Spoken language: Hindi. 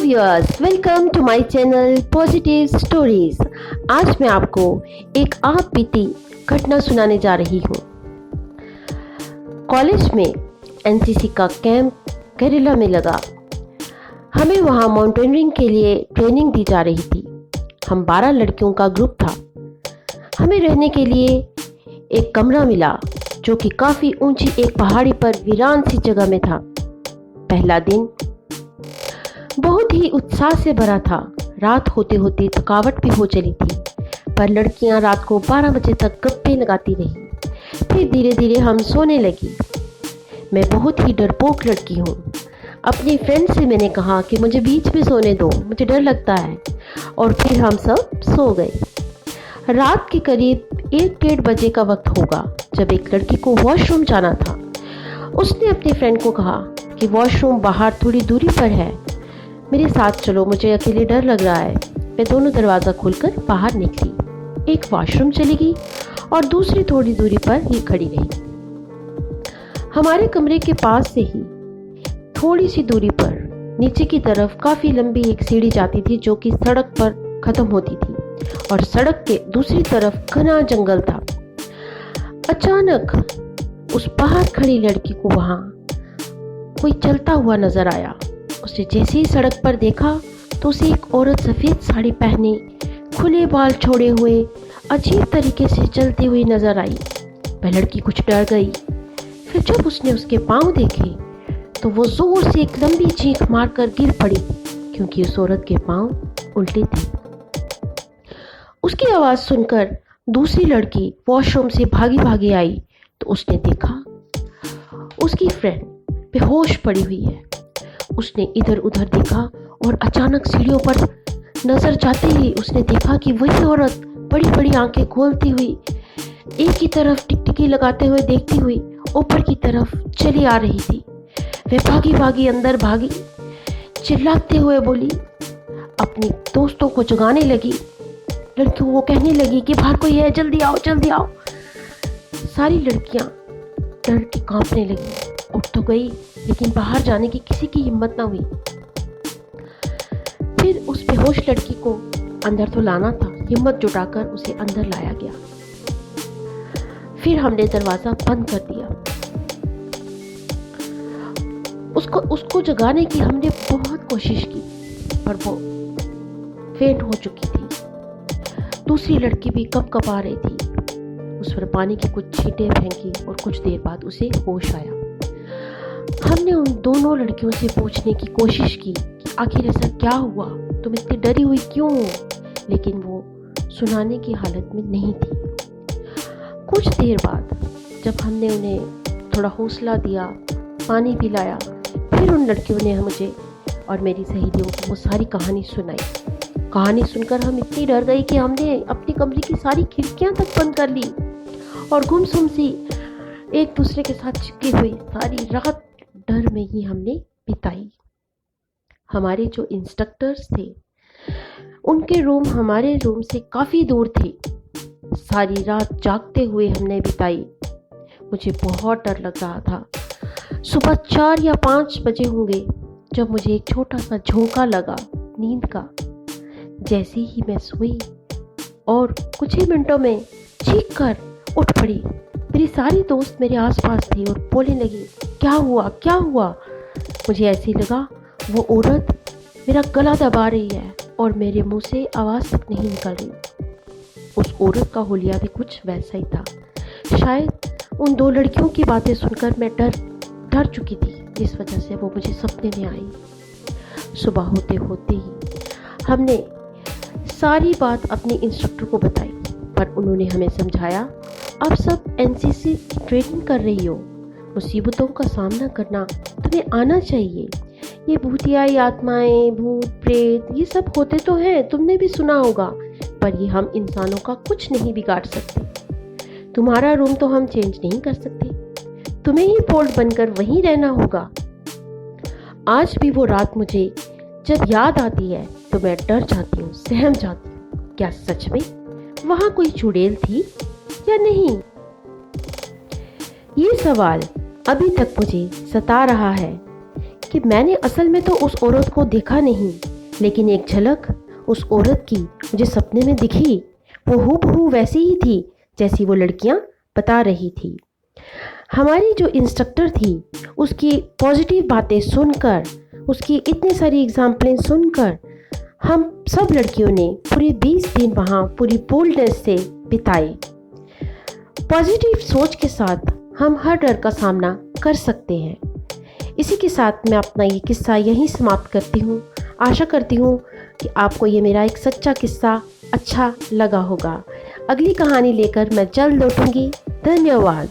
Viewers, welcome to my channel positive stories. आज मैं आपको एक आप बीती घटना सुनाने जा रही हूँ। कॉलेज में एनसीसी का कैंप केरला में लगा। हमें वहाँ माउंटेनियरिंग के लिए ट्रेनिंग दी जा रही थी। हम 12 लड़कियों का ग्रुप था। हमें रहने के लिए एक कमरा मिला जो कि काफ़ी ऊंची एक पहाड़ी पर वीरान सी जगह में था। पहला दिन बहुत ही उत्साह से भरा था। रात होते होते थकावट भी हो चली थी, पर लड़कियां रात को 12 बजे तक गप्पे लगाती रही। फिर धीरे धीरे हम सोने लगी। मैं बहुत ही डरपोक लड़की हूँ। अपनी फ्रेंड से मैंने कहा कि मुझे बीच में सोने दो, मुझे डर लगता है, और फिर हम सब सो गए। रात के करीब 1-1:30 बजे का वक्त होगा जब एक लड़की को वॉशरूम जाना था। उसने अपनी फ्रेंड को कहा कि वॉशरूम बाहर थोड़ी दूरी पर है, मेरे साथ चलो, मुझे अकेले डर लग रहा है। मैं दोनों दरवाज़ा खोलकर बाहर निकली। एक वॉशरूम चली गई और दूसरी थोड़ी दूरी पर ही खड़ी रही। हमारे कमरे के पास से ही थोड़ी सी दूरी पर नीचे की तरफ काफ़ी लंबी एक सीढ़ी जाती थी जो कि सड़क पर ख़त्म होती थी, और सड़क के दूसरी तरफ घना जंगल था। अचानक उस बाहर खड़ी लड़की को वहाँ कोई चलता हुआ नजर आया। उसने जैसे ही सड़क पर देखा तो उसे एक औरत सफ़ेद साड़ी पहने, खुले बाल छोड़े हुए अजीब तरीके से चलती हुई नजर आई। वह लड़की कुछ डर गई। फिर जब उसने उसके पाँव देखे तो वो जोर से एक लंबी चीख मारकर गिर पड़ी, क्योंकि उस औरत के पाँव उल्टे थे। उसकी आवाज़ सुनकर दूसरी लड़की वॉशरूम से भागी भागी आई तो उसने देखा उसकी फ्रेंड बेहोश पड़ी हुई है। उसने इधर उधर देखा और अचानक सीढ़ियों पर नजर जाते ही उसने देखा कि वही औरत बड़ी बड़ी आंखें खोलती हुई, एक ही तरफ टिकटिकी लगाते हुए देखती हुई ऊपर की तरफ चली आ रही थी। वह भागी भागी अंदर भागी, चिल्लाते हुए बोली, अपनी दोस्तों को जगाने लगी। लड़कियों को कहने लगी कि बाहर कोई है, जल्दी आओ जल्दी आओ। सारी लड़कियां डर के कांपने लगी। उठ तो गई, लेकिन बाहर जाने की किसी की हिम्मत ना हुई। फिर उस बेहोश लड़की को अंदर तो लाना था। हिम्मत जुटाकर उसे अंदर लाया गया। फिर हमने दरवाजा बंद कर दिया। उसको जगाने की हमने बहुत कोशिश की, पर वो फेंट हो चुकी थी। दूसरी लड़की भी कँप-कँपा रही थी। उस पर पानी की कुछ छींटें फेंकी और कुछ देर बाद उसे होश आया। हमने उन दोनों लड़कियों से पूछने की कोशिश की कि आखिर ऐसा क्या हुआ, तुम इतनी डरी हुई क्यों हो, लेकिन वो सुनाने की हालत में नहीं थी। कुछ देर बाद जब हमने उन्हें थोड़ा हौसला दिया, पानी पिलाया, फिर उन लड़कियों ने मुझे और मेरी सहेलियों को वो सारी कहानी सुनाई। कहानी सुनकर हम इतनी डर गई कि हमने अपने कमरे की सारी खिड़कियां तक बंद कर ली और गुमसुम सी एक दूसरे के साथ चिपकी हुई सारी रात डर में ही हमने बिताई। हमारे जो इंस्ट्रक्टर्स थे उनके रूम हमारे रूम से काफ़ी दूर थे। सारी रात जागते हुए हमने बिताई। मुझे बहुत डर लग रहा था। सुबह 4 या 5 बजे होंगे जब मुझे एक छोटा सा झोंका लगा नींद का। जैसे ही मैं सोई और कुछ ही मिनटों में चीख कर उठ पड़ी। मेरी सारी दोस्त मेरे आसपास थी और बोलने लगी, क्या हुआ क्या हुआ। मुझे ऐसे लगा वो औरत मेरा गला दबा रही है और मेरे मुंह से आवाज़ तक नहीं निकल रही। उस औरत का हुलिया भी कुछ वैसा ही था। शायद उन 2 लड़कियों की बातें सुनकर मैं डर चुकी थी, जिस वजह से वो मुझे सपने में आई। सुबह होते होते ही हमने सारी बात अपने इंस्ट्रक्टर को बताई, पर उन्होंने हमें समझाया, आप सब एनसीसी ट्रेनिंग कर रही हो, मुसीबतों का सामना करना तुम्हें आना चाहिए। ये भूतियाई आत्माएं, भूत प्रेत ये सब होते तो हैं, तुमने भी सुना होगा, पर ये हम इंसानों का कुछ नहीं बिगाड़ सकते। तुम्हारा रूम तो हम चेंज नहीं कर सकते, तुम्हें ही पोर्ट बनकर वहीं रहना होगा। आज भी वो रात मुझे जब याद आती है तो मैं डर जाती हूँ, सहम जाती हूँ। क्या सच में वहाँ कोई चुड़ैल थी या नहीं? ये सवाल अभी तक मुझे सता रहा है कि मैंने असल में तो उस औरत को देखा नहीं, लेकिन एक झलक उस औरत की मुझे सपने में दिखी। वो हूबहू वैसी ही थी जैसी वो लड़कियां बता रही थी। हमारी जो इंस्ट्रक्टर थी उसकी पॉजिटिव बातें सुनकर, उसकी इतनी सारी एग्जाम्पलें सुनकर हम सब लड़कियों ने पूरे 20 दिन वहाँ पूरी बोल्डनेस से बिताए। पॉजिटिव सोच के साथ हम हर डर का सामना कर सकते हैं। इसी के साथ मैं अपना ये किस्सा यहीं समाप्त करती हूँ। आशा करती हूँ कि आपको ये मेरा एक सच्चा किस्सा अच्छा लगा होगा। अगली कहानी लेकर मैं जल्द लौटूंगी। धन्यवाद।